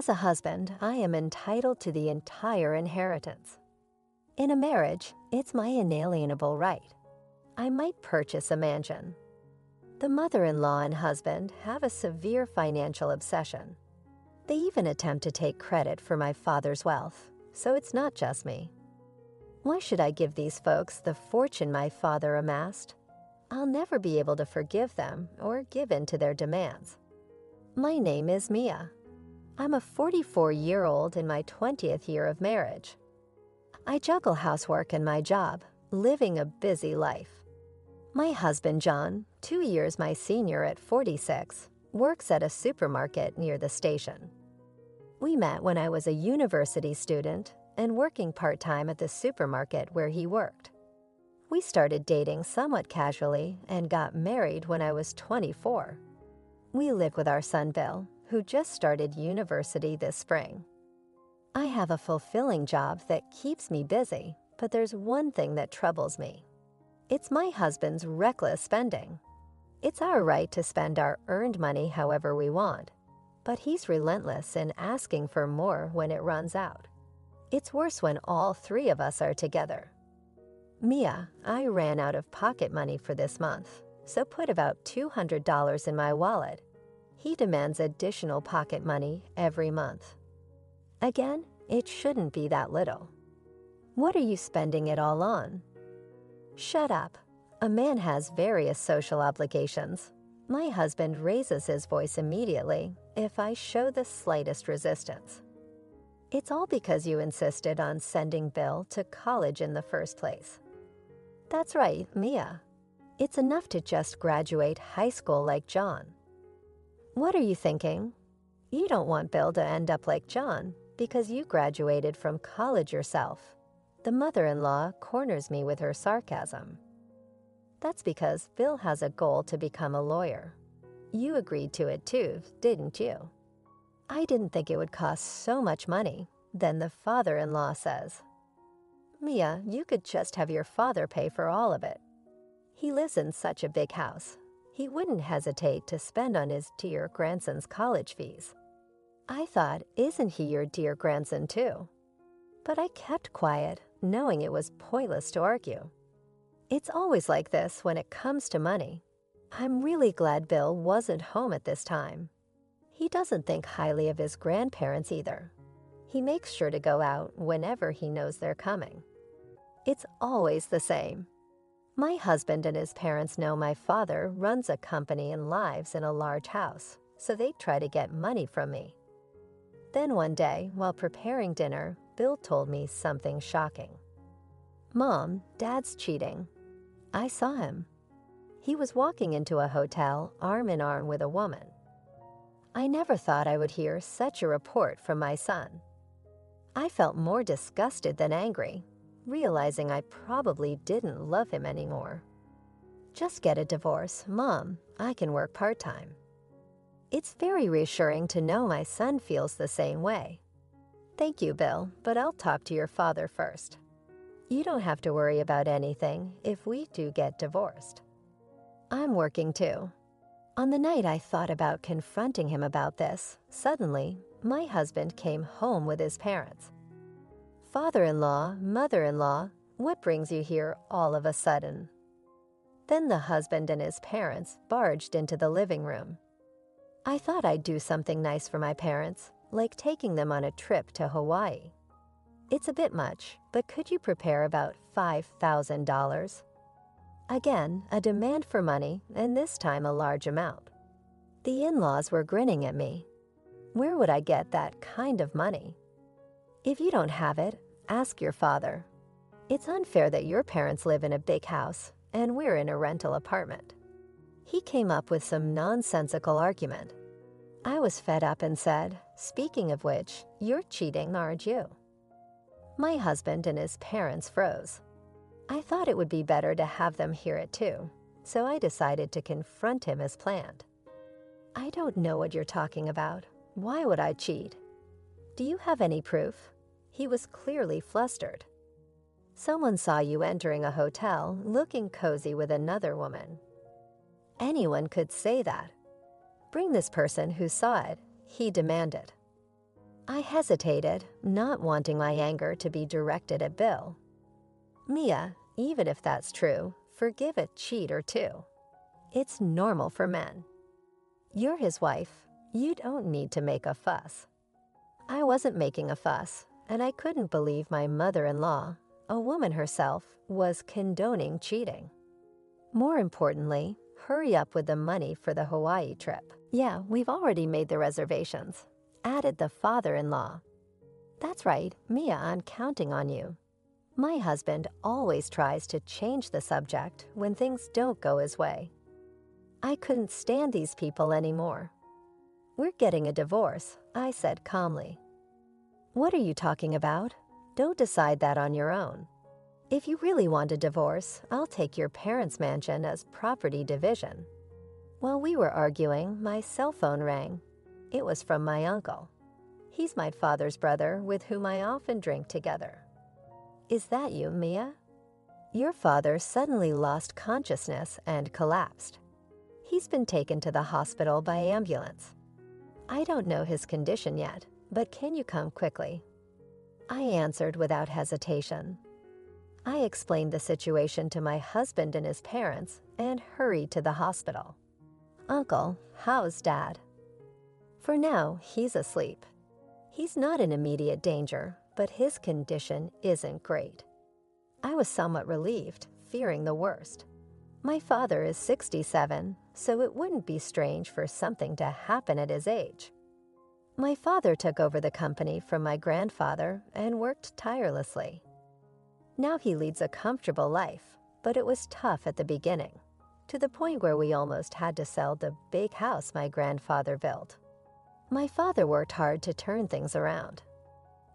As a husband, I am entitled to the entire inheritance. In a marriage, it's my inalienable right. I might purchase a mansion. The mother-in-law and husband have a severe financial obsession. They even attempt to take credit for my father's wealth, so it's not just me. Why should I give these folks the fortune my father amassed? I'll never be able to forgive them or give in to their demands. My name is Mia. I'm a 44-year-old in my 20th year of marriage. I juggle housework and my job, living a busy life. My husband, John, 2 years my senior at 46, works at a supermarket near the station. We met when I was a university student and working part-time at the supermarket where he worked. We started dating somewhat casually and got married when I was 24. We live with our son, Bill, who just started university this spring. I have a fulfilling job that keeps me busy, but there's one thing that troubles me. It's my husband's reckless spending. It's our right to spend our earned money however we want, but he's relentless in asking for more when it runs out. It's worse when all three of us are together. Mia, I ran out of pocket money for this month, so put about $200 in my wallet. He demands additional pocket money every month. Again, it shouldn't be that little. What are you spending it all on? Shut up. A man has various social obligations. My husband raises his voice immediately if I show the slightest resistance. It's all because you insisted on sending Bill to college in the first place. That's right, Mia. It's enough to just graduate high school like John. What are you thinking? You don't want Bill to end up like John because you graduated from college yourself. The mother-in-law corners me with her sarcasm. That's because Bill has a goal to become a lawyer. You agreed to it too, didn't you? I didn't think it would cost so much money. Then the father-in-law says, Mia, you could just have your father pay for all of it. He lives in such a big house. He wouldn't hesitate to spend on his dear grandson's college fees. I thought, isn't he your dear grandson too? But I kept quiet, knowing it was pointless to argue. It's always like this when it comes to money. I'm really glad Bill wasn't home at this time. He doesn't think highly of his grandparents either. He makes sure to go out whenever he knows they're coming. It's always the same. My husband and his parents know my father runs a company and lives in a large house, so they try to get money from me. Then one day, while preparing dinner, Bill told me something shocking. Mom, Dad's cheating. I saw him. He was walking into a hotel arm in arm with a woman. I never thought I would hear such a report from my son. I felt more disgusted than angry, realizing I probably didn't love him anymore. Just get a divorce, Mom. I can work part-time. It's very reassuring to know my son feels the same way. Thank you, Bill, but I'll talk to your father first. You don't have to worry about anything if we do get divorced. I'm working too. On the night I thought about confronting him about this, suddenly, my husband came home with his parents. Father-in-law, mother-in-law, what brings you here all of a sudden? Then the husband and his parents barged into the living room. I thought I'd do something nice for my parents, like taking them on a trip to Hawaii. It's a bit much, but could you prepare about $5,000? Again, a demand for money, and this time a large amount. The in-laws were grinning at me. Where would I get that kind of money? If you don't have it, ask your father. It's unfair that your parents live in a big house, and we're in a rental apartment. He came up with some nonsensical argument. I was fed up and said, speaking of which, you're cheating, aren't you? My husband and his parents froze. I thought it would be better to have them hear it too, so I decided to confront him as planned. I don't know what you're talking about. Why would I cheat? Do you have any proof? He was clearly flustered. Someone saw you entering a hotel looking cozy with another woman. Anyone could say that. Bring this person who saw it, he demanded. I hesitated, not wanting my anger to be directed at Bill. Mia, even if that's true, forgive a cheat or two. It's normal for men. You're his wife. You don't need to make a fuss. I wasn't making a fuss, and I couldn't believe my mother-in-law, a woman herself, was condoning cheating. More importantly, hurry up with the money for the Hawaii trip. Yeah, we've already made the reservations, added the father-in-law. That's right, Mia, I'm counting on you. My husband always tries to change the subject when things don't go his way. I couldn't stand these people anymore. We're getting a divorce, I said calmly. What are you talking about? Don't decide that on your own. If you really want a divorce, I'll take your parents' mansion as property division. While we were arguing, my cell phone rang. It was from my uncle. He's my father's brother with whom I often drink together. Is that you, Mia? Your father suddenly lost consciousness and collapsed. He's been taken to the hospital by ambulance. I don't know his condition yet, but can you come quickly? I answered without hesitation. I explained the situation to my husband and his parents and hurried to the hospital. Uncle, how's Dad? For now, he's asleep. He's not in immediate danger, but his condition isn't great. I was somewhat relieved, fearing the worst. My father is 67, so it wouldn't be strange for something to happen at his age. My father took over the company from my grandfather and worked tirelessly. Now he leads a comfortable life, but it was tough at the beginning, to the point where we almost had to sell the big house my grandfather built. My father worked hard to turn things around.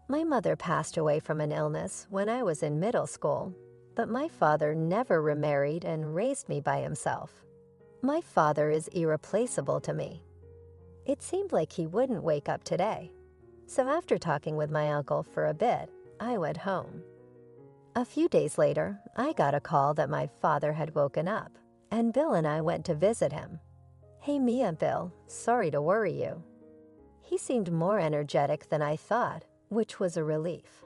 My mother passed away from an illness when I was in middle school, but my father never remarried and raised me by himself. My father is irreplaceable to me. It seemed like he wouldn't wake up today, so after talking with my uncle for a bit, I went home. A few days later, I got a call that my father had woken up, and Bill and I went to visit him. Hey, Mia, Bill, sorry to worry you. He seemed more energetic than I thought, which was a relief.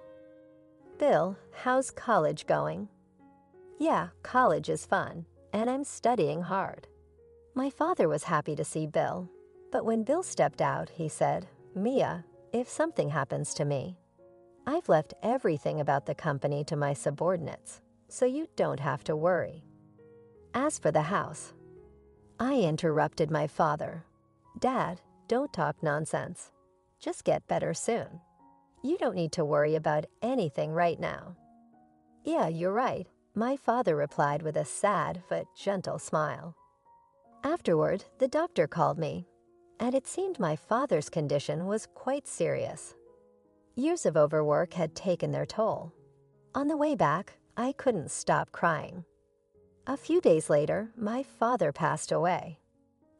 Bill, how's college going? Yeah, college is fun, and I'm studying hard. My father was happy to see Bill, but when Bill stepped out, he said, Mia, if something happens to me, I've left everything about the company to my subordinates, so you don't have to worry. As for the house, I interrupted my father. Dad, don't talk nonsense. Just get better soon. You don't need to worry about anything right now. Yeah, you're right, my father replied with a sad but gentle smile. Afterward, the doctor called me, and it seemed my father's condition was quite serious. Years of overwork had taken their toll. On the way back, I couldn't stop crying. A few days later, my father passed away.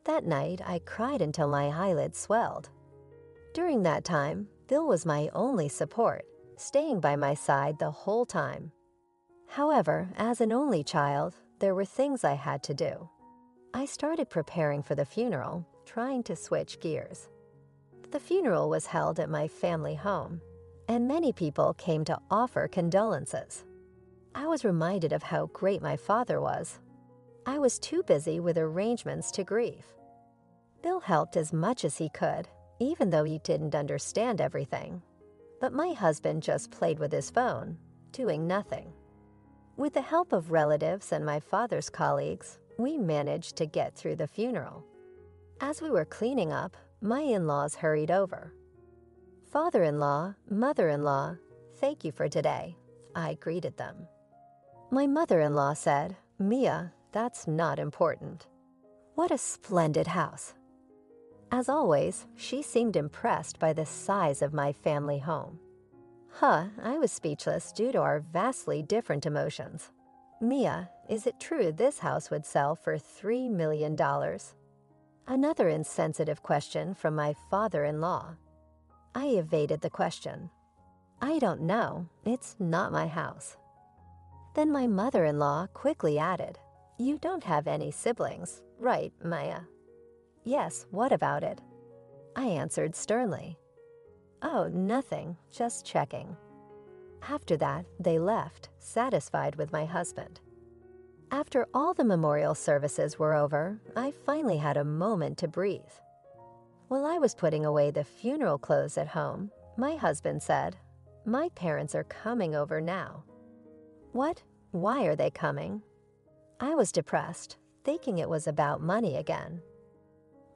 That night, I cried until my eyelids swelled. During that time, Bill was my only support, staying by my side the whole time. However, as an only child, there were things I had to do. I started preparing for the funeral, trying to switch gears. The funeral was held at my family home, and many people came to offer condolences. I was reminded of how great my father was. I was too busy with arrangements to grieve. Bill helped as much as he could, even though he didn't understand everything. But my husband just played with his phone, doing nothing. With the help of relatives and my father's colleagues, we managed to get through the funeral. As we were cleaning up, my in-laws hurried over. Father-in-law, mother-in-law, thank you for today, I greeted them. My mother-in-law said, Mia, that's not important. What a splendid house. As always, she seemed impressed by the size of my family home. I was speechless due to our vastly different emotions. Mia, is it true this house would sell for $3 million? Another insensitive question from my father-in-law. I evaded the question. I don't know, it's not my house. Then my mother-in-law quickly added, you don't have any siblings, right, Maya? Yes, what about it? I answered sternly. Oh, nothing, just checking. After that, they left, satisfied with my husband. After all the memorial services were over, I finally had a moment to breathe. While I was putting away the funeral clothes at home, my husband said, "My parents are coming over now." What? Why are they coming? I was depressed, thinking it was about money again.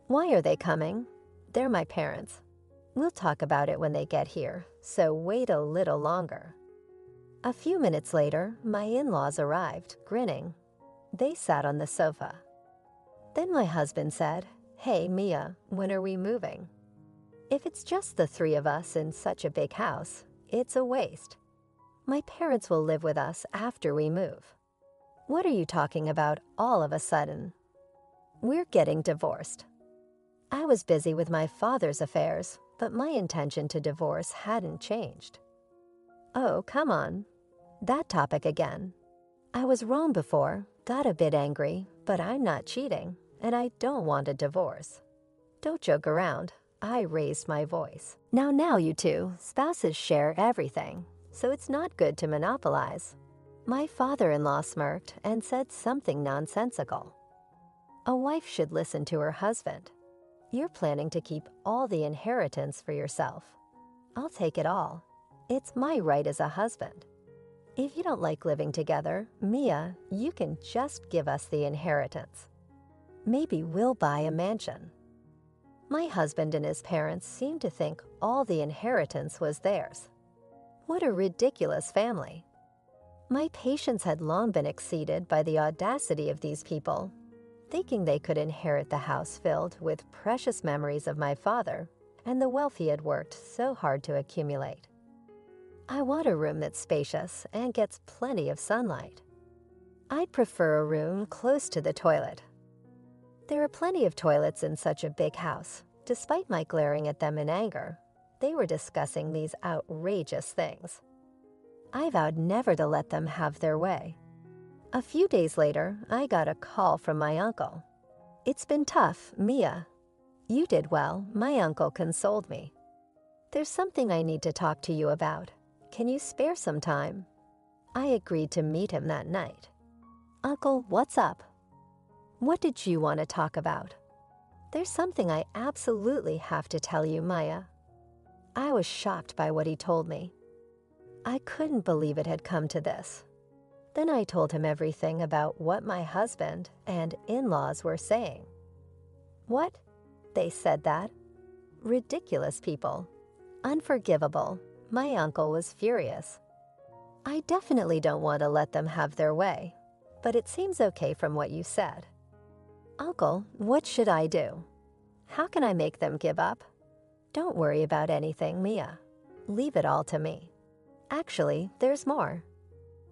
Why are they coming? They're my parents. We'll talk about it when they get here, so wait a little longer. A few minutes later, my in-laws arrived, grinning. They sat on the sofa. Then my husband said, "Hey, Mia, when are we moving? If it's just the three of us in such a big house, it's a waste. My parents will live with us after we move." What are you talking about all of a sudden? We're getting divorced. I was busy with my father's affairs, but my intention to divorce hadn't changed. Oh, come on. That topic again. I was wrong before, got a bit angry, but I'm not cheating, and I don't want a divorce. Don't joke around. I raised my voice. Now, you two, spouses share everything, so it's not good to monopolize. My father-in-law smirked and said something nonsensical. A wife should listen to her husband. You're planning to keep all the inheritance for yourself. I'll take it all. It's my right as a husband. If you don't like living together, Mia, you can just give us the inheritance. Maybe we'll buy a mansion. My husband and his parents seemed to think all the inheritance was theirs. What a ridiculous family. My patience had long been exceeded by the audacity of these people, thinking they could inherit the house filled with precious memories of my father and the wealth he had worked so hard to accumulate. I want a room that's spacious and gets plenty of sunlight. I'd prefer a room close to the toilet. There are plenty of toilets in such a big house. Despite my glaring at them in anger, they were discussing these outrageous things. I vowed never to let them have their way. A few days later, I got a call from my uncle. "It's been tough, Mia." "You did well," my uncle consoled me. "There's something I need to talk to you about. Can you spare some time?" I agreed to meet him that night. "Uncle, what's up?" "What did you want to talk about?" "There's something I absolutely have to tell you, Maya." I was shocked by what he told me. I couldn't believe it had come to this. Then I told him everything about what my husband and in-laws were saying. What? They said that? Ridiculous people. Unforgivable. My uncle was furious. I definitely don't want to let them have their way, but it seems okay from what you said. Uncle, what should I do? How can I make them give up? Don't worry about anything, Mia. Leave it all to me. Actually, there's more.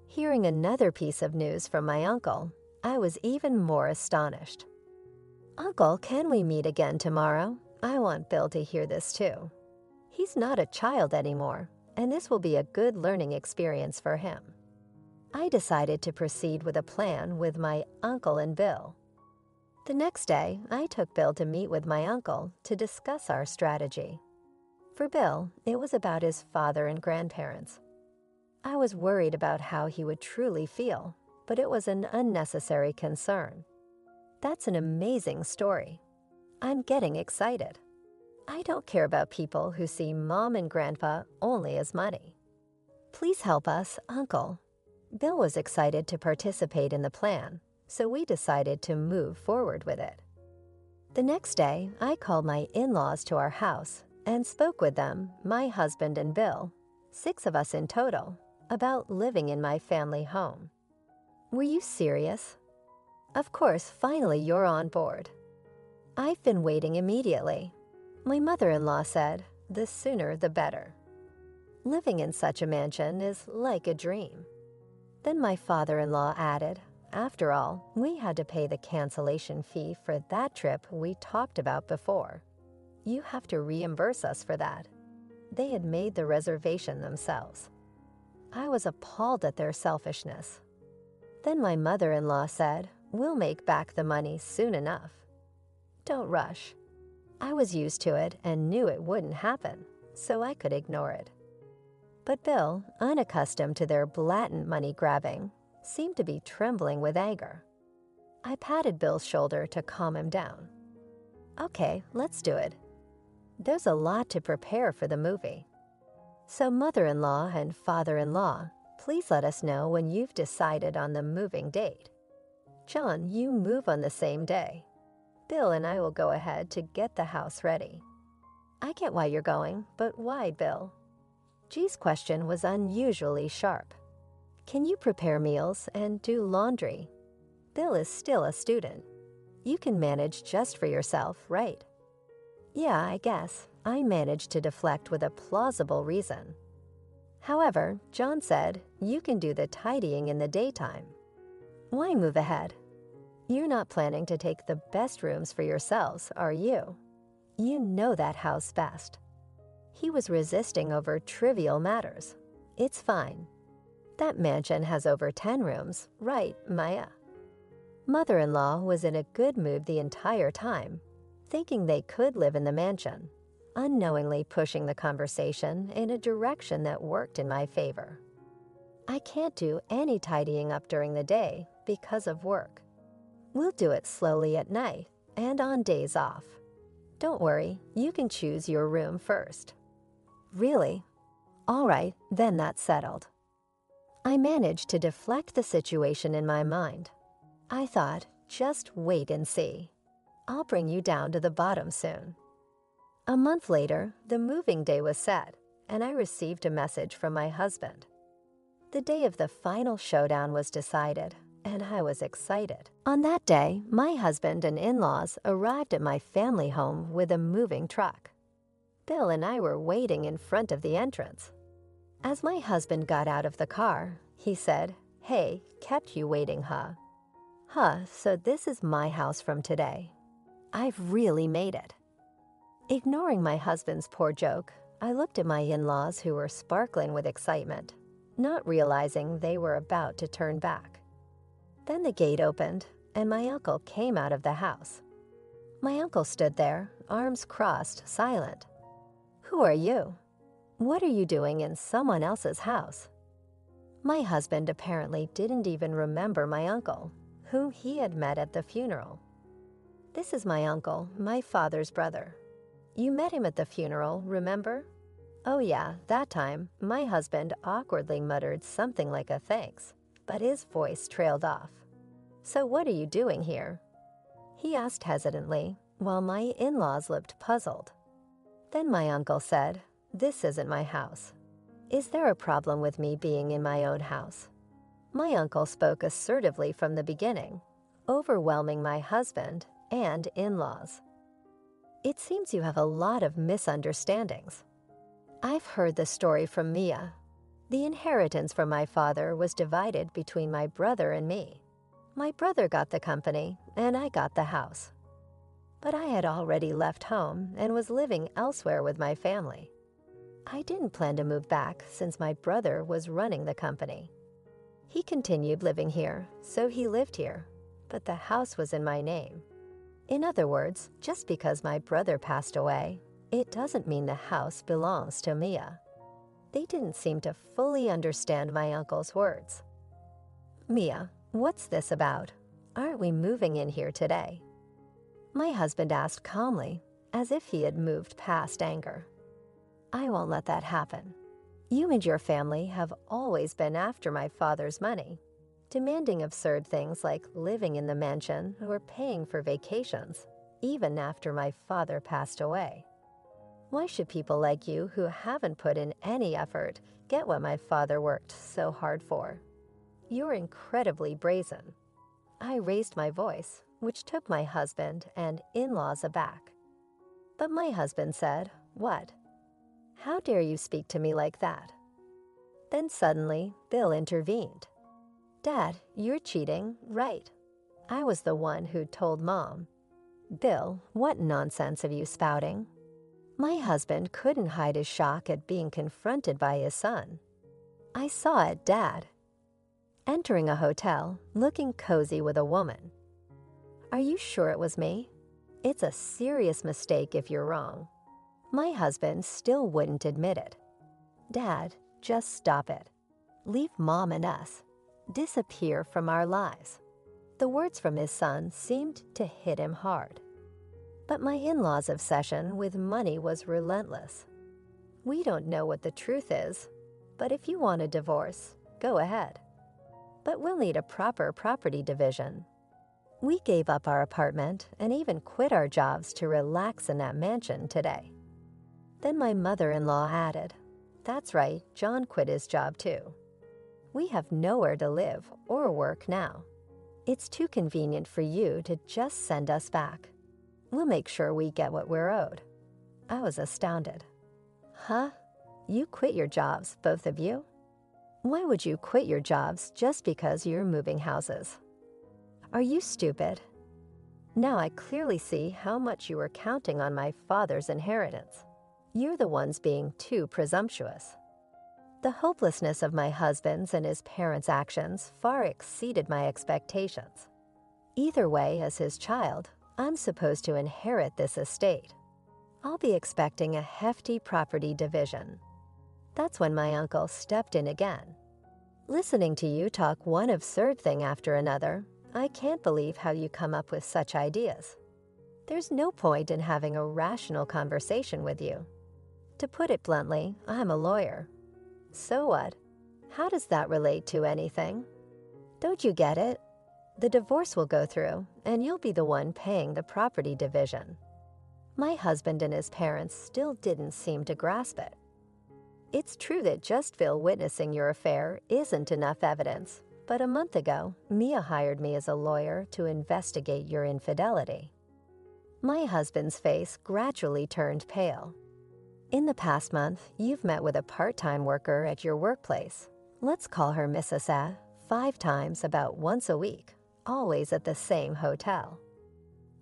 Hearing another piece of news from my uncle, I was even more astonished. Uncle, can we meet again tomorrow? I want Bill to hear this too. He's not a child anymore, and this will be a good learning experience for him. I decided to proceed with a plan with my uncle and Bill. The next day, I took Bill to meet with my uncle to discuss our strategy. For Bill, it was about his father and grandparents. I was worried about how he would truly feel, but it was an unnecessary concern. That's an amazing story. I'm getting excited. I don't care about people who see Mom and Grandpa only as money. Please help us, Uncle. Bill was excited to participate in the plan, so we decided to move forward with it. The next day, I called my in-laws to our house and spoke with them, my husband and Bill, 6 of us in total, about living in my family home. Were you serious? Of course, finally you're on board. I've been waiting immediately. My mother-in-law said, the sooner the better. Living in such a mansion is like a dream. Then my father-in-law added, after all, we had to pay the cancellation fee for that trip we talked about before. You have to reimburse us for that. They had made the reservation themselves. I was appalled at their selfishness. Then my mother-in-law said, we'll make back the money soon enough. Don't rush. I was used to it and knew it wouldn't happen, so I could ignore it. But Bill, unaccustomed to their blatant money grabbing, seemed to be trembling with anger. I patted Bill's shoulder to calm him down. Okay, let's do it. There's a lot to prepare for the movie. So mother-in-law and father-in-law, please let us know when you've decided on the moving date. John, you move on the same day. Bill and I will go ahead to get the house ready. I get why you're going, but why, Bill? G's question was unusually sharp. Can you prepare meals and do laundry? Bill is still a student. You can manage just for yourself, right? Yeah, I guess. I managed to deflect with a plausible reason. However, John said, you can do the tidying in the daytime. Why move ahead? You're not planning to take the best rooms for yourselves, are you? You know that house best. He was resisting over trivial matters. It's fine. That mansion has over 10 rooms, right, Maya? Mother-in-law was in a good mood the entire time, thinking they could live in the mansion, unknowingly pushing the conversation in a direction that worked in my favor. I can't do any tidying up during the day because of work. We'll do it slowly at night and on days off. Don't worry, you can choose your room first. Really? All right, then that's settled. I managed to deflect the situation in my mind. I thought, just wait and see. I'll bring you down to the bottom soon. A month later, the moving day was set, and I received a message from my husband. The day of the final showdown was decided, and I was excited. On that day, my husband and in-laws arrived at my family home with a moving truck. Bill and I were waiting in front of the entrance. As my husband got out of the car, he said, "Hey, kept you waiting, huh? Huh, so this is my house from today. I've really made it." Ignoring my husband's poor joke, I looked at my in-laws who were sparkling with excitement, not realizing they were about to turn back. Then the gate opened, and my uncle came out of the house. My uncle stood there, arms crossed, silent. Who are you? What are you doing in someone else's house? My husband apparently didn't even remember my uncle, whom he had met at the funeral. This is my uncle, my father's brother. You met him at the funeral, remember? Oh yeah, that time, my husband awkwardly muttered something like a thanks, but his voice trailed off. So what are you doing here? He asked hesitantly, while my in-laws looked puzzled. Then my uncle said, "This isn't my house. Is there a problem with me being in my own house?" My uncle spoke assertively from the beginning, overwhelming my husband and in-laws. It seems you have a lot of misunderstandings. I've heard the story from Mia. The inheritance from my father was divided between my brother and me. My brother got the company, and I got the house. But I had already left home and was living elsewhere with my family. I didn't plan to move back since my brother was running the company. He continued living here, so he lived here, but the house was in my name. In other words, just because my brother passed away, it doesn't mean the house belongs to Mia. They didn't seem to fully understand my uncle's words. Mia, what's this about? Aren't we moving in here today? My husband asked calmly, as if he had moved past anger. I won't let that happen. You and your family have always been after my father's money, demanding absurd things like living in the mansion or paying for vacations, even after my father passed away. Why should people like you who haven't put in any effort get what my father worked so hard for? You're incredibly brazen. I raised my voice, which took my husband and in-laws aback. But my husband said, "What? How dare you speak to me like that?" Then suddenly, Bill intervened. "Dad, you're cheating, right? I was the one who told Mom." "Bill, what nonsense are you spouting?" My husband couldn't hide his shock at being confronted by his son. "I saw it, Dad." Entering a hotel, looking cozy with a woman. "Are you sure it was me? It's a serious mistake if you're wrong." My husband still wouldn't admit it. Dad, just stop it. Leave Mom and us. Disappear from our lives. The words from his son seemed to hit him hard. But my in-laws' obsession with money was relentless. We don't know what the truth is, but if you want a divorce, go ahead. But we'll need a proper property division. We gave up our apartment and even quit our jobs to relax in that mansion today. Then my mother-in-law added, "That's right, John quit his job too. We have nowhere to live or work now. It's too convenient for you to just send us back. We'll make sure we get what we're owed." I was astounded. Huh? You quit your jobs, both of you? Why would you quit your jobs just because you're moving houses? Are you stupid? Now I clearly see how much you were counting on my father's inheritance. You're the ones being too presumptuous. The hopelessness of my husband's and his parents' actions far exceeded my expectations. Either way, as his child, I'm supposed to inherit this estate. I'll be expecting a hefty property division. That's when my uncle stepped in again. Listening to you talk one absurd thing after another, I can't believe how you come up with such ideas. There's no point in having a rational conversation with you. To put it bluntly, I'm a lawyer. So what? How does that relate to anything? Don't you get it? The divorce will go through, and you'll be the one paying the property division. My husband and his parents still didn't seem to grasp it. It's true that just Phil witnessing your affair isn't enough evidence, but a month ago, Mia hired me as a lawyer to investigate your infidelity. My husband's face gradually turned pale. In the past month, you've met with a part-time worker at your workplace. Let's call her Mrs. A, 5 times about once a week, always at the same hotel.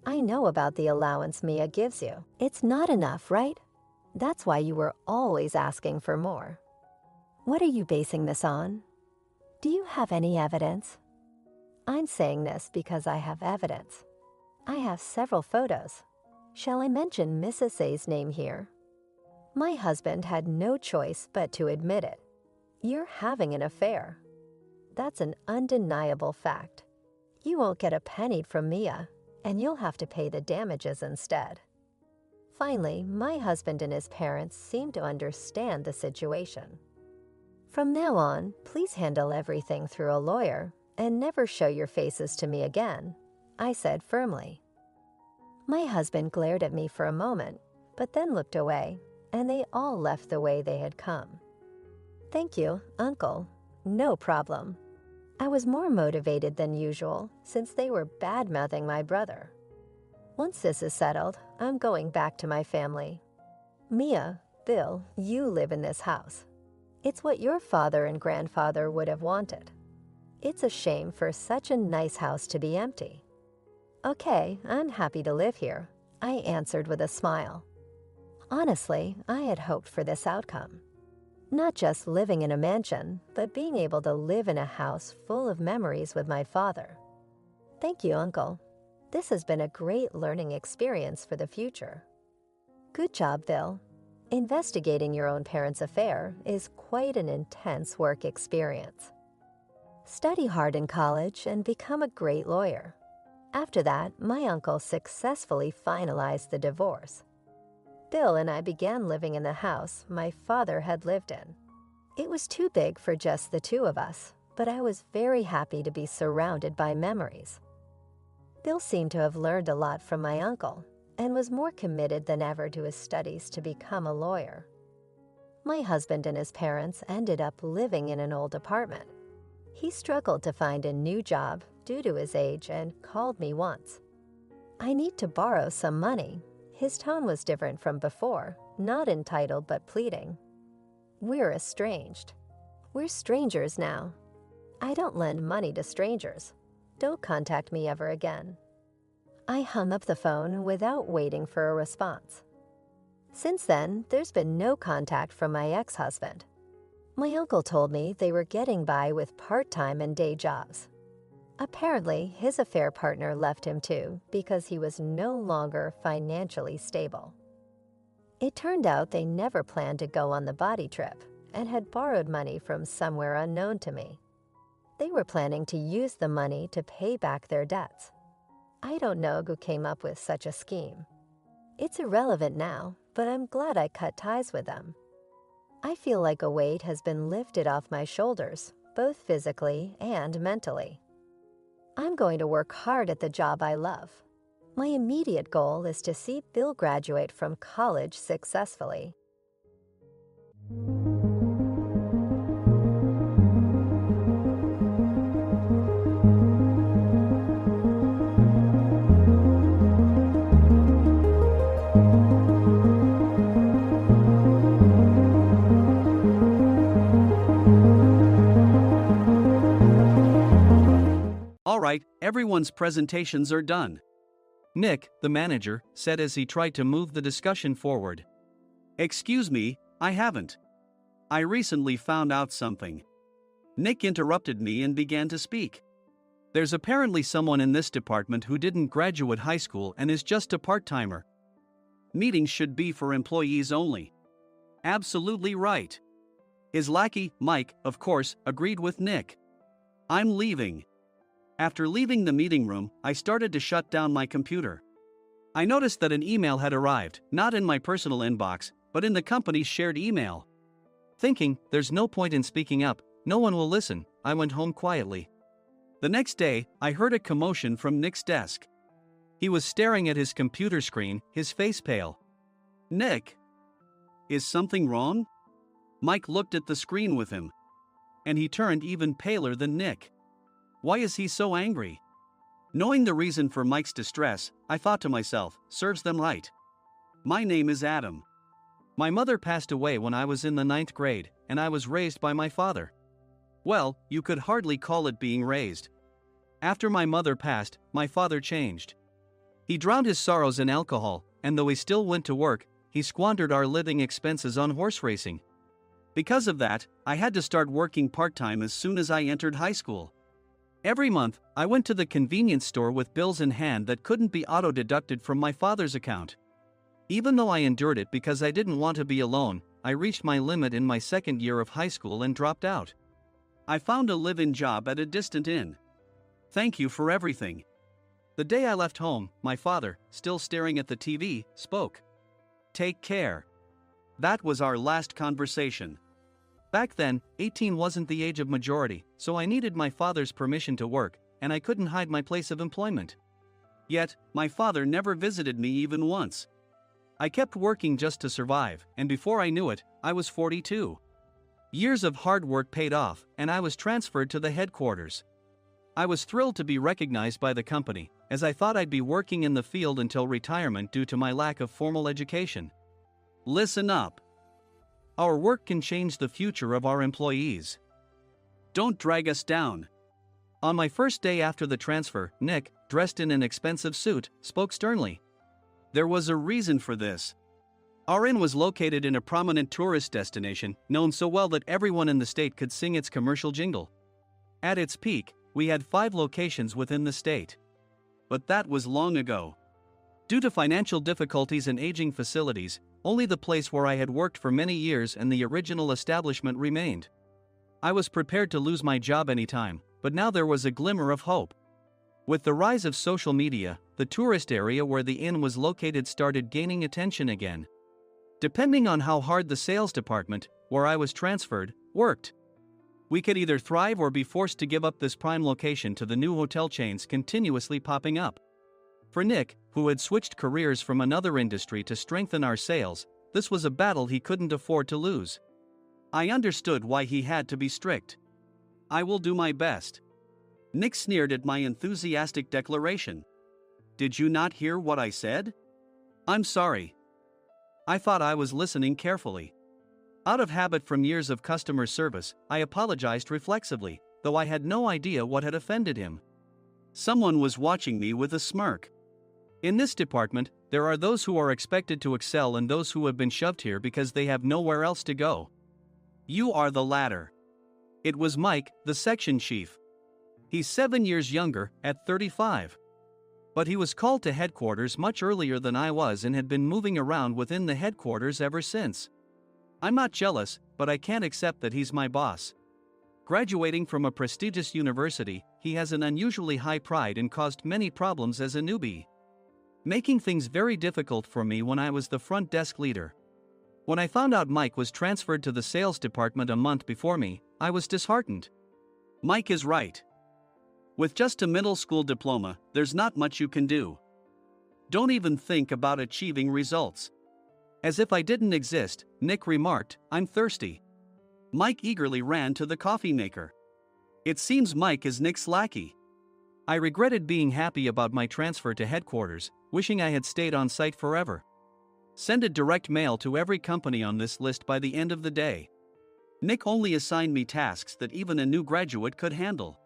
I know about the allowance Mia gives you. It's not enough, right? That's why you were always asking for more. What are you basing this on? Do you have any evidence? I'm saying this because I have evidence. I have several photos. Shall I mention Mrs. A's name here? My husband had no choice but to admit it. You're having an affair. That's an undeniable fact. You won't get a penny from Mia, and you'll have to pay the damages instead. Finally, my husband and his parents seem to understand the situation. From now on, please handle everything through a lawyer and never show your faces to me again, I said firmly. My husband glared at me for a moment, but then looked away, and they all left the way they had come. Thank you, Uncle. No problem. I was more motivated than usual since they were bad-mouthing my brother. Once this is settled, I'm going back to my family. Mia, Bill, you live in this house. It's what your father and grandfather would have wanted. It's a shame for such a nice house to be empty. Okay, I'm happy to live here, I answered with a smile. Honestly, I had hoped for this outcome. Not just living in a mansion, but being able to live in a house full of memories with my father. Thank you, Uncle. This has been a great learning experience for the future. Good job, Bill. Investigating your own parents' affair is quite an intense work experience. Study hard in college and become a great lawyer. After that, my uncle successfully finalized the divorce. Bill and I began living in the house my father had lived in. It was too big for just the two of us, but I was very happy to be surrounded by memories. Bill seemed to have learned a lot from my uncle and was more committed than ever to his studies to become a lawyer. My husband and his parents ended up living in an old apartment. He struggled to find a new job due to his age and called me once. I need to borrow some money. His tone was different from before, not entitled but pleading. We're estranged. We're strangers now. I don't lend money to strangers. Don't contact me ever again. I hung up the phone without waiting for a response. Since then, there's been no contact from my ex-husband. My uncle told me they were getting by with part-time and day jobs. Apparently, his affair partner left him too because he was no longer financially stable. It turned out they never planned to go on the body trip and had borrowed money from somewhere unknown to me. They were planning to use the money to pay back their debts. I don't know who came up with such a scheme. It's irrelevant now, but I'm glad I cut ties with them. I feel like a weight has been lifted off my shoulders, both physically and mentally. I'm going to work hard at the job I love. My immediate goal is to see Bill graduate from college successfully. All right, everyone's presentations are done. Nick, the manager, said as he tried to move the discussion forward. Excuse me, I haven't. I recently found out something. Nick interrupted me and began to speak. There's apparently someone in this department who didn't graduate high school and is just a part-timer. Meetings should be for employees only. Absolutely right. His lackey, Mike, of course, agreed with Nick. I'm leaving. After leaving the meeting room, I started to shut down my computer. I noticed that an email had arrived, not in my personal inbox, but in the company's shared email. Thinking, there's no point in speaking up, no one will listen, I went home quietly. The next day, I heard a commotion from Nick's desk. He was staring at his computer screen, his face pale. Nick! Is something wrong? Mike looked at the screen with him. And he turned even paler than Nick. Why is he so angry? Knowing the reason for Mike's distress, I thought to myself, serves them right. My name is Adam. My mother passed away when I was in the 9th grade, and I was raised by my father. Well, you could hardly call it being raised. After my mother passed, my father changed. He drowned his sorrows in alcohol, and though he still went to work, he squandered our living expenses on horse racing. Because of that, I had to start working part-time as soon as I entered high school. Every month, I went to the convenience store with bills in hand that couldn't be auto-deducted from my father's account. Even though I endured it because I didn't want to be alone, I reached my limit in my second year of high school and dropped out. I found a live-in job at a distant inn. Thank you for everything. The day I left home, my father, still staring at the TV, spoke. Take care. That was our last conversation. Back then, 18 wasn't the age of majority, so I needed my father's permission to work, and I couldn't hide my place of employment. Yet, my father never visited me even once. I kept working just to survive, and before I knew it, I was 42. Years of hard work paid off, and I was transferred to the headquarters. I was thrilled to be recognized by the company, as I thought I'd be working in the field until retirement due to my lack of formal education. Listen up. Our work can change the future of our employees. Don't drag us down. On my first day after the transfer, Nick, dressed in an expensive suit, spoke sternly. There was a reason for this. Our inn was located in a prominent tourist destination, known so well that everyone in the state could sing its commercial jingle. At its peak, we had 5 locations within the state. But that was long ago. Due to financial difficulties and aging facilities, only the place where I had worked for many years and the original establishment remained. I was prepared to lose my job anytime, but now there was a glimmer of hope. With the rise of social media, the tourist area where the inn was located started gaining attention again. Depending on how hard the sales department, where I was transferred, worked, we could either thrive or be forced to give up this prime location to the new hotel chains continuously popping up. For Nick, who had switched careers from another industry to strengthen our sales, this was a battle he couldn't afford to lose. I understood why he had to be strict. I will do my best. Nick sneered at my enthusiastic declaration. Did you not hear what I said? I'm sorry. I thought I was listening carefully. Out of habit from years of customer service, I apologized reflexively, though I had no idea what had offended him. Someone was watching me with a smirk. In this department, there are those who are expected to excel and those who have been shoved here because they have nowhere else to go. You are the latter. It was Mike, the section chief. He's 7 years younger, at 35. But he was called to headquarters much earlier than I was and had been moving around within the headquarters ever since. I'm not jealous, but I can't accept that he's my boss. Graduating from a prestigious university, he has an unusually high pride and caused many problems as a newbie, making things very difficult for me when I was the front desk leader. When I found out Mike was transferred to the sales department a month before me, I was disheartened. Mike is right. With just a middle school diploma, there's not much you can do. Don't even think about achieving results. As if I didn't exist, Nick remarked, "I'm thirsty." Mike eagerly ran to the coffee maker. It seems Mike is Nick's lackey. I regretted being happy about my transfer to headquarters, wishing I had stayed on site forever. Send a direct mail to every company on this list by the end of the day. Nick only assigned me tasks that even a new graduate could handle.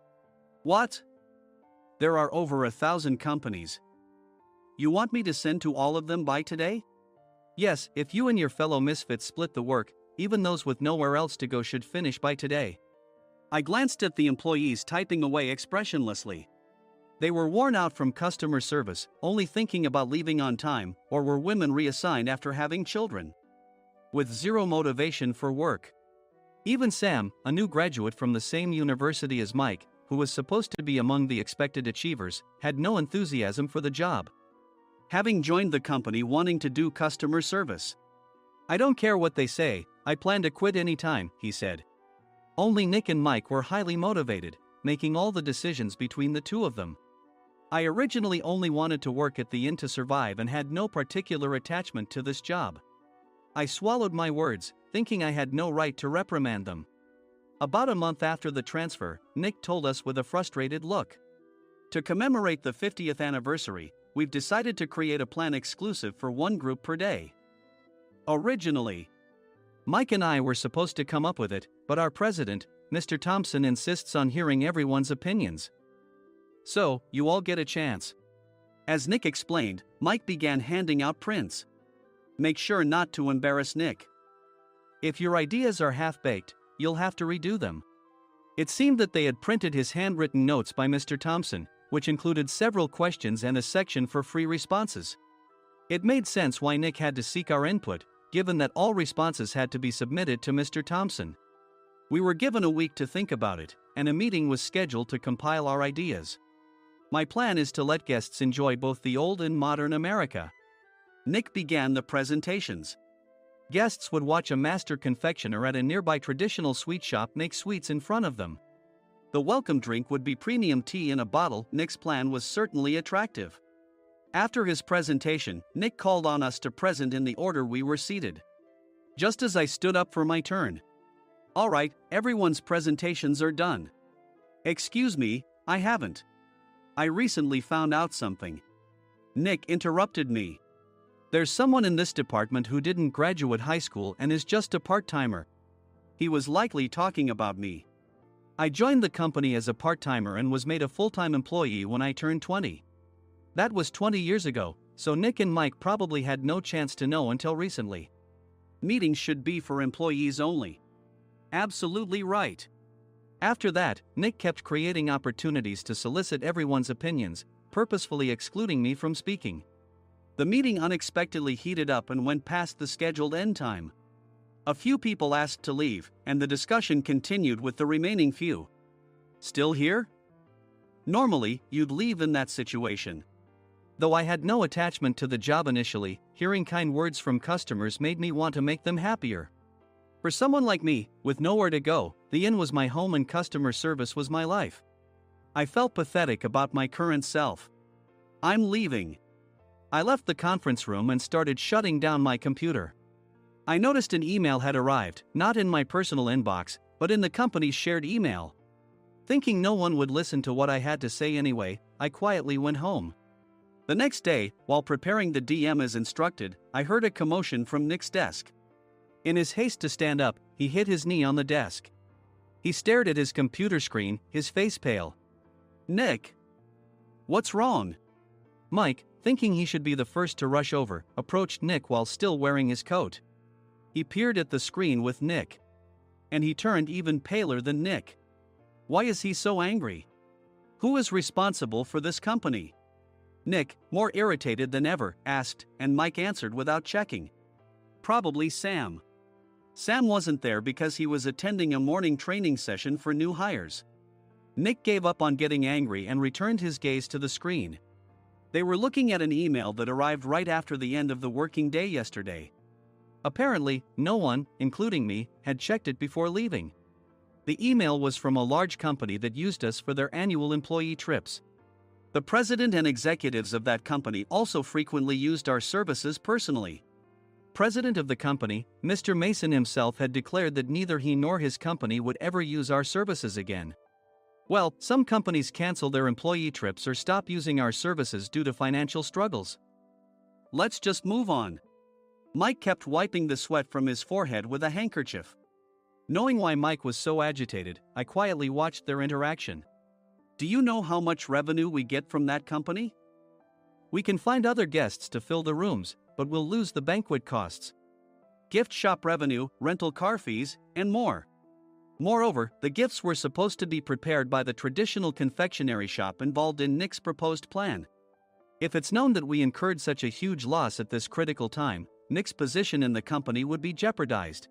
What? There are over 1,000 companies. You want me to send to all of them by today? Yes, if you and your fellow misfits split the work, even those with nowhere else to go should finish by today. I glanced at the employees typing away expressionlessly. They were worn out from customer service, only thinking about leaving on time, or were women reassigned after having children, with zero motivation for work. Even Sam, a new graduate from the same university as Mike, who was supposed to be among the expected achievers, had no enthusiasm for the job, having joined the company wanting to do customer service. "I don't care what they say, I plan to quit any time," he said. Only Nick and Mike were highly motivated, making all the decisions between the two of them. I originally only wanted to work at the inn to survive and had no particular attachment to this job. I swallowed my words, thinking I had no right to reprimand them. About a month after the transfer, Nick told us with a frustrated look, "To commemorate the 50th anniversary, we've decided to create a plan exclusive for one group per day." Originally, Mike and I were supposed to come up with it, but our president, Mr. Thompson, insists on hearing everyone's opinions. "So, you all get a chance." As Nick explained, Mike began handing out prints. "Make sure not to embarrass Nick. If your ideas are half-baked, you'll have to redo them." It seemed that they had printed his handwritten notes by Mr. Thompson, which included several questions and a section for free responses. It made sense why Nick had to seek our input, given that all responses had to be submitted to Mr. Thompson. We were given a week to think about it, and a meeting was scheduled to compile our ideas. My plan is to let guests enjoy both the old and modern America. Nick began the presentations. Guests would watch a master confectioner at a nearby traditional sweet shop make sweets in front of them. The welcome drink would be premium tea in a bottle. Nick's plan was certainly attractive. After his presentation, Nick called on us to present in the order we were seated. Just as I stood up for my turn. "All right, everyone's presentations are done." "Excuse me, I haven't. I recently found out something." Nick interrupted me. "There's someone in this department who didn't graduate high school and is just a part-timer." He was likely talking about me. I joined the company as a part-timer and was made a full-time employee when I turned 20. That was 20 years ago, so Nick and Mike probably had no chance to know until recently. Meetings should be for employees only. Absolutely right. After that, Nick kept creating opportunities to solicit everyone's opinions, purposefully excluding me from speaking. The meeting unexpectedly heated up and went past the scheduled end time. A few people asked to leave, and the discussion continued with the remaining few. "Still here?" Normally, you'd leave in that situation. Though I had no attachment to the job initially, hearing kind words from customers made me want to make them happier. For someone like me, with nowhere to go, the inn was my home and customer service was my life. I felt pathetic about my current self. "I'm leaving." I left the conference room and started shutting down my computer. I noticed an email had arrived, not in my personal inbox, but in the company's shared email. Thinking no one would listen to what I had to say anyway, I quietly went home. The next day, while preparing the DM as instructed, I heard a commotion from Nick's desk. In his haste to stand up, he hit his knee on the desk. He stared at his computer screen, his face pale. "Nick! What's wrong?" Mike, thinking he should be the first to rush over, approached Nick while still wearing his coat. He peered at the screen with Nick. And he turned even paler than Nick. Why is he so angry? Who is responsible for this company? Nick, more irritated than ever, asked, and Mike answered without checking. Probably Sam. Sam wasn't there because he was attending a morning training session for new hires. Nick gave up on getting angry and returned his gaze to the screen. They were looking at an email that arrived right after the end of the working day yesterday. Apparently, no one, including me, had checked it before leaving. The email was from a large company that used us for their annual employee trips. The president and executives of that company also frequently used our services personally. President of the company, Mr. Mason himself, had declared that neither he nor his company would ever use our services again. Well, some companies cancel their employee trips or stop using our services due to financial struggles. Let's just move on. Mike kept wiping the sweat from his forehead with a handkerchief. Knowing why Mike was so agitated, I quietly watched their interaction. Do you know how much revenue we get from that company? We can find other guests to fill the rooms, but we'll lose the banquet costs, gift shop revenue, rental car fees, and more. Moreover, the gifts were supposed to be prepared by the traditional confectionery shop involved in Nick's proposed plan. If it's known that we incurred such a huge loss at this critical time, Nick's position in the company would be jeopardized.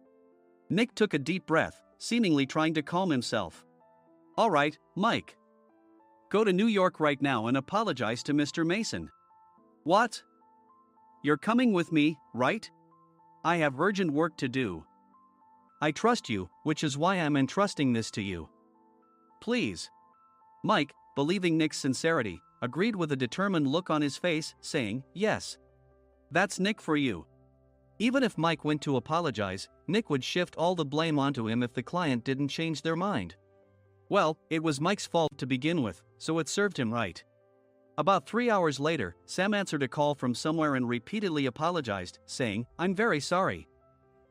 Nick took a deep breath, seemingly trying to calm himself. All right, Mike. Go to New York right now and apologize to Mr. Mason. What? You're coming with me, right? I have urgent work to do. I trust you, which is why I'm entrusting this to you. Please. Mike, believing Nick's sincerity, agreed with a determined look on his face, saying, yes. That's Nick for you. Even if Mike went to apologize, Nick would shift all the blame onto him if the client didn't change their mind. Well, it was Mike's fault to begin with, so it served him right. About 3 hours later, Sam answered a call from somewhere and repeatedly apologized, saying, I'm very sorry.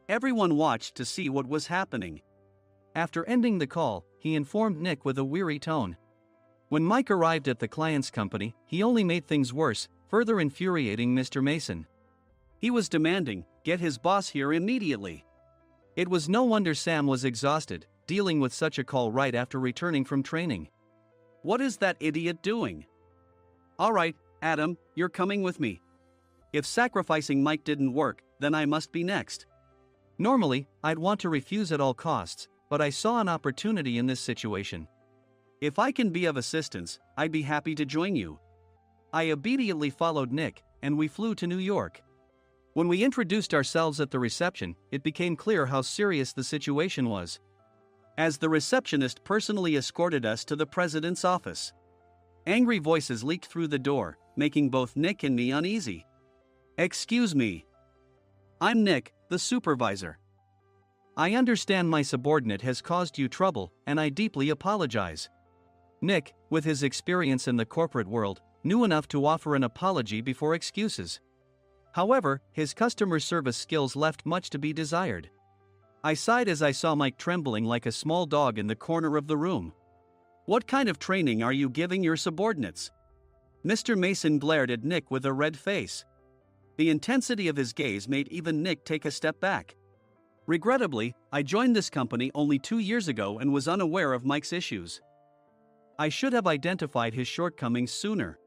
Everyone watched to see what was happening. After ending the call, he informed Nick with a weary tone. When Mike arrived at the client's company, he only made things worse, further infuriating Mr. Mason. He was demanding, get his boss here immediately. It was no wonder Sam was exhausted, dealing with such a call right after returning from training. What is that idiot doing? All right, Adam, you're coming with me. If sacrificing Mike didn't work, then I must be next. Normally, I'd want to refuse at all costs, but I saw an opportunity in this situation. If I can be of assistance, I'd be happy to join you. I obediently followed Nick, and we flew to New York. When we introduced ourselves at the reception, it became clear how serious the situation was, as the receptionist personally escorted us to the president's office. Angry voices leaked through the door, making both Nick and me uneasy. Excuse me. I'm Nick, the supervisor. I understand my subordinate has caused you trouble, and I deeply apologize. Nick, with his experience in the corporate world, knew enough to offer an apology before excuses. However, his customer service skills left much to be desired. I sighed as I saw Mike trembling like a small dog in the corner of the room. What kind of training are you giving your subordinates? Mr. Mason glared at Nick with a red face. The intensity of his gaze made even Nick take a step back. Regrettably, I joined this company only 2 years ago and was unaware of Mike's issues. I should have identified his shortcomings sooner.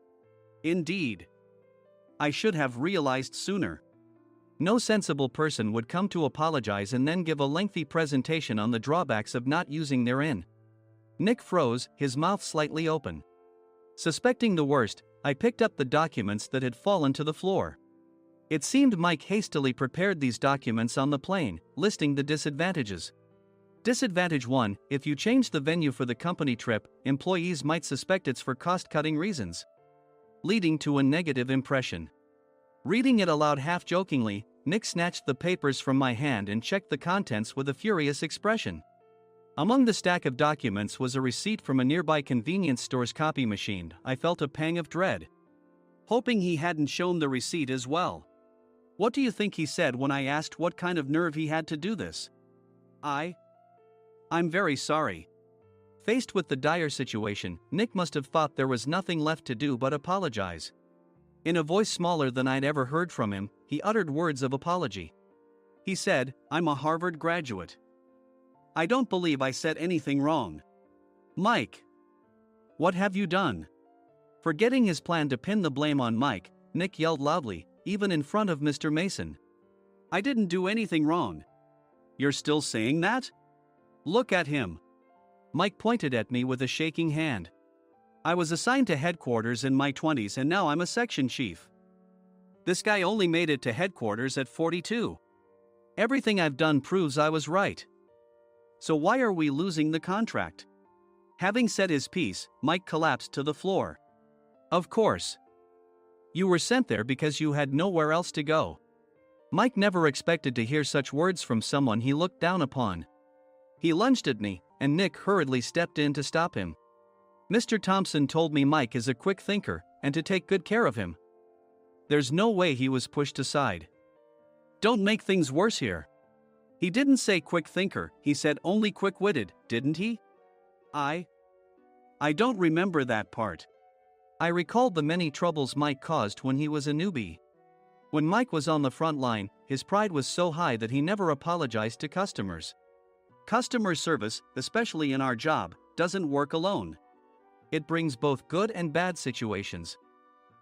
Indeed. I should have realized sooner. No sensible person would come to apologize and then give a lengthy presentation on the drawbacks of not using their in. Nick froze, his mouth slightly open. Suspecting the worst, I picked up the documents that had fallen to the floor. It seemed Mike hastily prepared these documents on the plane, listing the disadvantages. Disadvantage 1: if you change the venue for the company trip, employees might suspect it's for cost-cutting reasons, leading to a negative impression. Reading it aloud half-jokingly, Nick snatched the papers from my hand and checked the contents with a furious expression. Among the stack of documents was a receipt from a nearby convenience store's copy machine. I felt a pang of dread, hoping he hadn't shown the receipt as well. What do you think he said when I asked what kind of nerve he had to do this? I'm very sorry. Faced with the dire situation, Nick must have thought there was nothing left to do but apologize. In a voice smaller than I'd ever heard from him, he uttered words of apology. He said, I'm a Harvard graduate. I don't believe I said anything wrong. Mike. What have you done? Forgetting his plan to pin the blame on Mike, Nick yelled loudly, even in front of Mr. Mason. "I didn't do anything wrong." "You're still saying that? Look at him." Mike pointed at me with a shaking hand. "I was assigned to headquarters in my 20s and now I'm a section chief. This guy only made it to headquarters at 42. Everything I've done proves I was right. So why are we losing the contract?" Having said his piece, Mike collapsed to the floor. "Of course. You were sent there because you had nowhere else to go." Mike never expected to hear such words from someone he looked down upon. He lunged at me, and Nick hurriedly stepped in to stop him. "Mr. Thompson told me Mike is a quick thinker, and to take good care of him." There's no way he was pushed aside. "Don't make things worse here. He didn't say quick thinker, he said only quick-witted, didn't he?" I don't remember that part. I recalled the many troubles Mike caused when he was a newbie. When Mike was on the front line, his pride was so high that he never apologized to customers. Customer service, especially in our job, doesn't work alone. It brings both good and bad situations.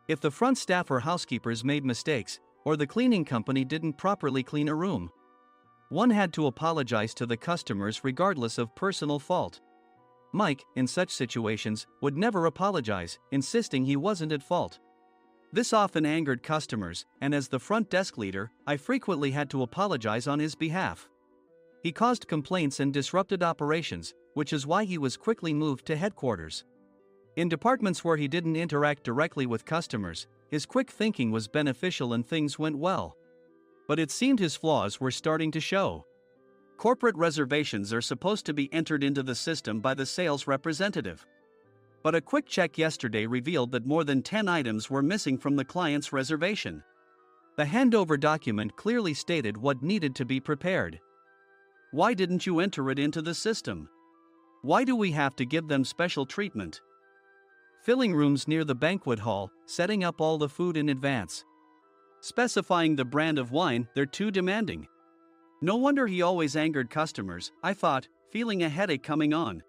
If the front staff or housekeepers made mistakes, or the cleaning company didn't properly clean a room, one had to apologize to the customers regardless of personal fault. Mike, in such situations, would never apologize, insisting he wasn't at fault. This often angered customers, and as the front desk leader, I frequently had to apologize on his behalf. He caused complaints and disrupted operations, which is why he was quickly moved to headquarters. In departments where he didn't interact directly with customers, his quick thinking was beneficial and things went well. But it seemed his flaws were starting to show. Corporate reservations are supposed to be entered into the system by the sales representative. But a quick check yesterday revealed that more than 10 items were missing from the client's reservation. The handover document clearly stated what needed to be prepared. Why didn't you enter it into the system? Why do we have to give them special treatment? Filling rooms near the banquet hall, setting up all the food in advance. Specifying the brand of wine, they're too demanding. No wonder he always angered customers, I thought, feeling a headache coming on.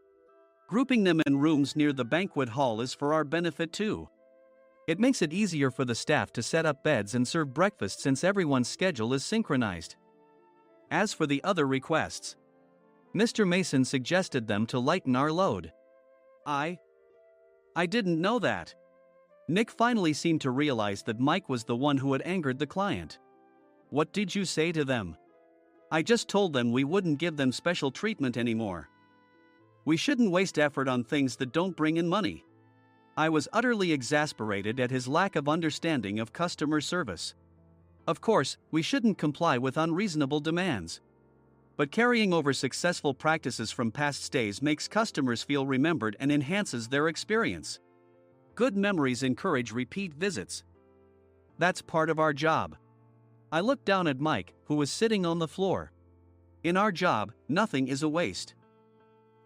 Grouping them in rooms near the banquet hall is for our benefit too. It makes it easier for the staff to set up beds and serve breakfast since everyone's schedule is synchronized. As for the other requests, Mr. Mason suggested them to lighten our load. I didn't know that. Nick finally seemed to realize that Mike was the one who had angered the client. What did you say to them? I just told them we wouldn't give them special treatment anymore. We shouldn't waste effort on things that don't bring in money. I was utterly exasperated at his lack of understanding of customer service. Of course, we shouldn't comply with unreasonable demands. But carrying over successful practices from past stays makes customers feel remembered and enhances their experience. Good memories encourage repeat visits. That's part of our job. I looked down at Mike, who was sitting on the floor. In our job, nothing is a waste.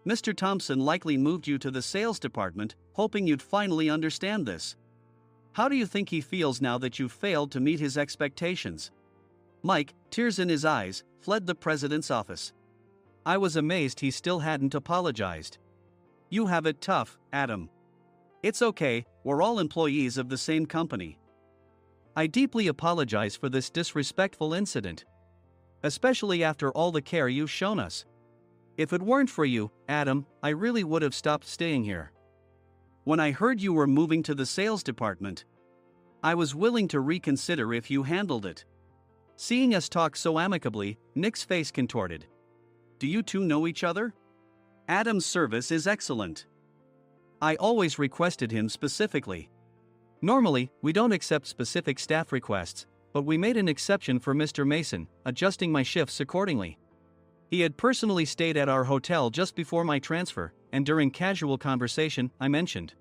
Mr. Thompson likely moved you to the sales department, hoping you'd finally understand this. How do you think he feels now that you've failed to meet his expectations? Mike, tears in his eyes, fled the president's office. I was amazed he still hadn't apologized. You have it tough, Adam. It's okay, we're all employees of the same company. I deeply apologize for this disrespectful incident. Especially after all the care you've shown us. If it weren't for you, Adam, I really would have stopped staying here. When I heard you were moving to the sales department, I was willing to reconsider if you handled it. Seeing us talk so amicably, Nick's face contorted. Do you two know each other? Adam's service is excellent. I always requested him specifically. Normally, we don't accept specific staff requests, but we made an exception for Mr. Mason, adjusting my shifts accordingly. He had personally stayed at our hotel just before my transfer, and during casual conversation, I mentioned,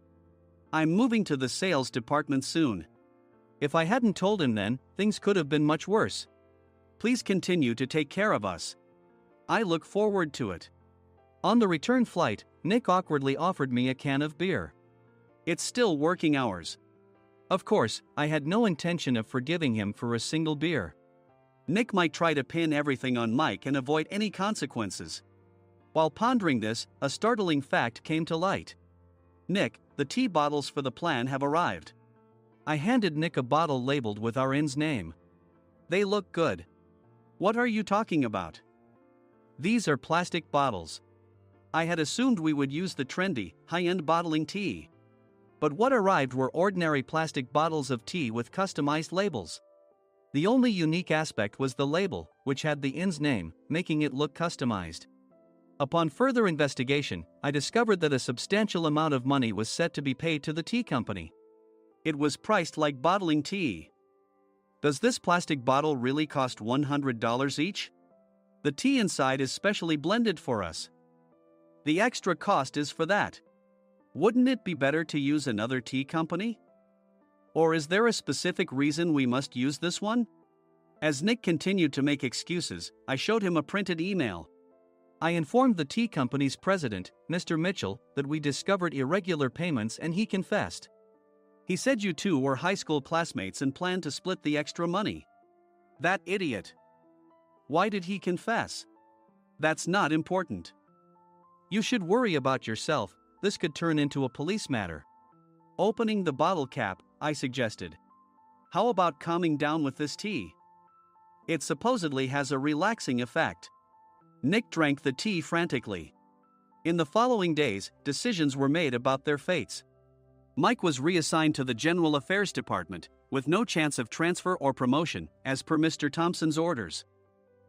I'm moving to the sales department soon. If I hadn't told him then, things could have been much worse. Please continue to take care of us. I look forward to it. On the return flight, Nick awkwardly offered me a can of beer. It's still working hours. Of course, I had no intention of forgiving him for a single beer. Nick might try to pin everything on Mike and avoid any consequences. While pondering this, a startling fact came to light. Nick, the tea bottles for the plan have arrived. I handed Nick a bottle labeled with our inn's name. They look good. What are you talking about? These are plastic bottles. I had assumed we would use the trendy, high-end bottling tea. But what arrived were ordinary plastic bottles of tea with customized labels. The only unique aspect was the label, which had the inn's name, making it look customized. Upon further investigation, I discovered that a substantial amount of money was set to be paid to the tea company. It was priced like bottling tea. Does this plastic bottle really cost $100 each? The tea inside is specially blended for us. The extra cost is for that. Wouldn't it be better to use another tea company? Or is there a specific reason we must use this one? As Nick continued to make excuses, I showed him a printed email. I informed the tea company's president, Mr. Mitchell, that we discovered irregular payments and he confessed. He said you two were high school classmates and planned to split the extra money. That idiot. Why did he confess? That's not important. You should worry about yourself, this could turn into a police matter. Opening the bottle cap, I suggested. How about calming down with this tea? It supposedly has a relaxing effect. Nick drank the tea frantically. In the following days, decisions were made about their fates. Mike was reassigned to the General Affairs Department, with no chance of transfer or promotion, as per Mr. Thompson's orders.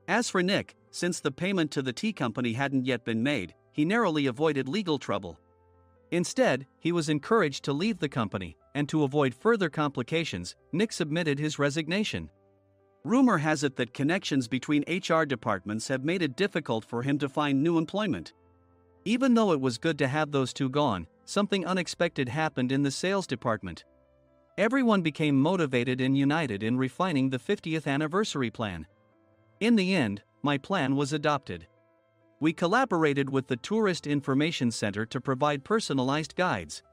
As for Nick, since the payment to the tea company hadn't yet been made, he narrowly avoided legal trouble. Instead, he was encouraged to leave the company, and to avoid further complications, Nick submitted his resignation. Rumor has it that connections between HR departments have made it difficult for him to find new employment. Even though it was good to have those two gone, something unexpected happened in the sales department. Everyone became motivated and united in refining the 50th anniversary plan. In the end, my plan was adopted. We collaborated with the Tourist Information Center to provide personalized guides.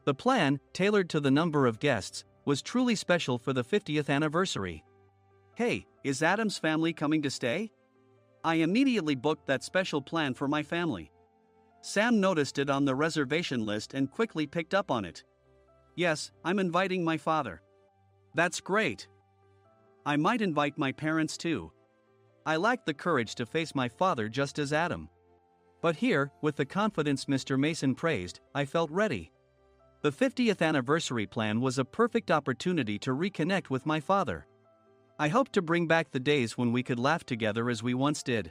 The plan, tailored to the number of guests, was truly special for the 50th anniversary. Hey, is Adam's family coming to stay? I immediately booked that special plan for my family. Sam noticed it on the reservation list and quickly picked up on it. Yes, I'm inviting my father. That's great. I might invite my parents too. I lacked the courage to face my father just as Adam. But here, with the confidence Mr. Mason praised, I felt ready. The 50th anniversary plan was a perfect opportunity to reconnect with my father. I hoped to bring back the days when we could laugh together as we once did.